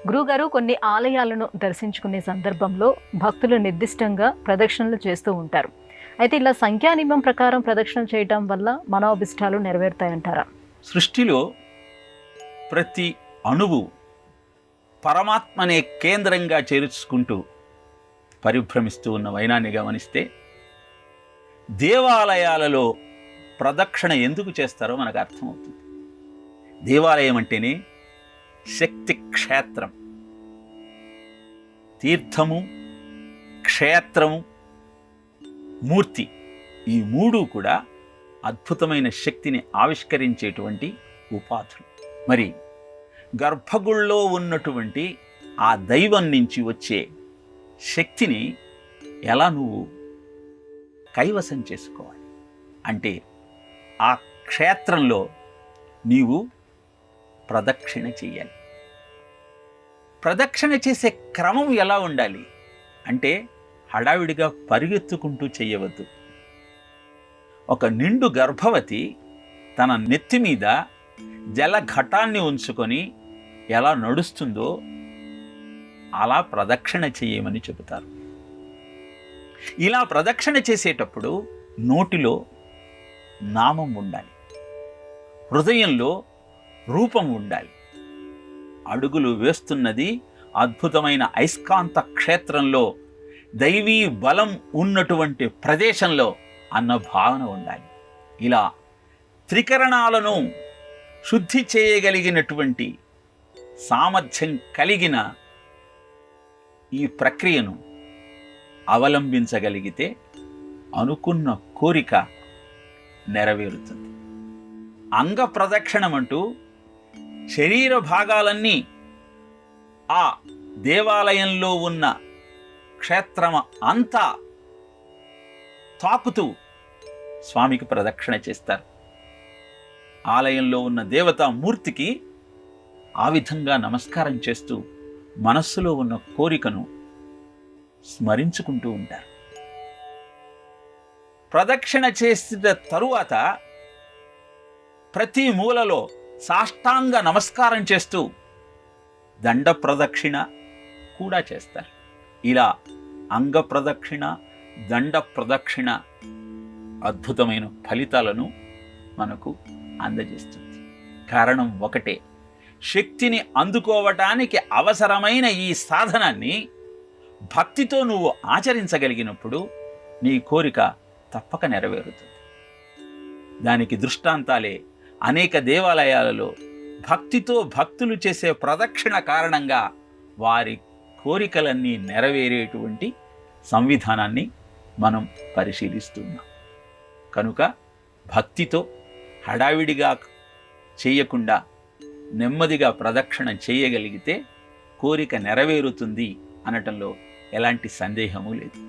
గురువుగారు, కొన్ని ఆలయాలను దర్శించుకునే సందర్భంలో భక్తులు నిర్దిష్టంగా ప్రదక్షిణలు చేస్తూ ఉంటారు. అయితే ఇలా సంఖ్యా నియమం ప్రకారం ప్రదక్షిణలు చేయటం వల్ల మనోభిష్టాలు నెరవేరుతాయంటారా? సృష్టిలో ప్రతి అణువు పరమాత్మనే కేంద్రంగా చేర్చుకుంటూ పరిభ్రమిస్తూ ఉన్న వైనాన్ని గమనిస్తే, దేవాలయాలలో ప్రదక్షిణ ఎందుకు చేస్తారో మనకు అర్థమవుతుంది. దేవాలయం అంటేనే శక్తి క్షేత్రం. తీర్థము, క్షేత్రము, మూర్తి, ఈ మూడు కూడా అద్భుతమైన శక్తిని ఆవిష్కరించేటువంటి ఉపాధులు. మరి గర్భగుళ్ళో ఉన్నటువంటి ఆ దైవం నుంచి వచ్చే శక్తిని ఎలా నువ్వు కైవసం చేసుకోవాలి అంటే, ఆ క్షేత్రంలో నీవు ప్రదక్షిణ చెయ్యాలి. ప్రదక్షిణ చేసే క్రమం ఎలా ఉండాలి అంటే, హడావిడిగా పరిగెత్తుకుంటూ చెయ్యవద్దు. ఒక నిండు గర్భవతి తన నెత్తి మీద జలఘటాన్ని ఉంచుకొని ఎలా నడుస్తుందో అలా ప్రదక్షిణ చేయమని చెబుతారు. ఇలా ప్రదక్షిణ చేసేటప్పుడు నోటిలో నామం ఉండాలి, హృదయంలో రూపం ఉండాలి. అడుగులు వేస్తున్నది అద్భుతమైన అయస్కాంత క్షేత్రంలో, దైవీ బలం ఉన్నటువంటి ప్రదేశంలో అన్న భావన ఉండాలి. ఇలా త్రికరణాలను శుద్ధి చేయగలిగినటువంటి సామర్థ్యం కలిగిన ఈ ప్రక్రియను అవలంబించగలిగితే అనుకున్న కోరిక నెరవేరుతుంది. అంగ ప్రదక్షిణం అంటూ శరీర భాగాలన్నీ ఆ దేవాలయంలో ఉన్న క్షేత్రం అంతా తాకుతూ స్వామికి ప్రదక్షిణ చేస్తారు. ఆలయంలో ఉన్న దేవతా మూర్తికి ఆ విధంగా నమస్కారం చేస్తూ మనస్సులో ఉన్న కోరికను స్మరించుకుంటూ ఉంటారు. ప్రదక్షిణ చేసిన తరువాత ప్రతి మూలలో సాష్టాంగ నమస్కారం చేస్తూ దండ ప్రదక్షిణ కూడా చేస్తారు. ఇలా అంగ ప్రదక్షిణ, దండ ప్రదక్షిణ అద్భుతమైన ఫలితాలను మనకు అందజేస్తుంది. కారణం ఒకటే, శక్తిని అందుకోవటానికి అవసరమైన ఈ సాధనాన్ని భక్తితో నువ్వు ఆచరించగలిగినప్పుడు నీ కోరిక తప్పక నెరవేరుతుంది. దానికి దృష్టాంతాలే అనేక దేవాలయాలలో భక్తితో భక్తులు చేసే ప్రదక్షిణ కారణంగా వారి కోరికలన్నీ నెరవేరేటువంటి సంవిధానాన్ని మనం పరిశీలిస్తున్నాం. కనుక భక్తితో హడావిడిగా చేయకుండా నెమ్మదిగా ప్రదక్షిణ చేయగలిగితే కోరిక నెరవేరుతుంది అనటంలో ఎలాంటి సందేహము లేదు.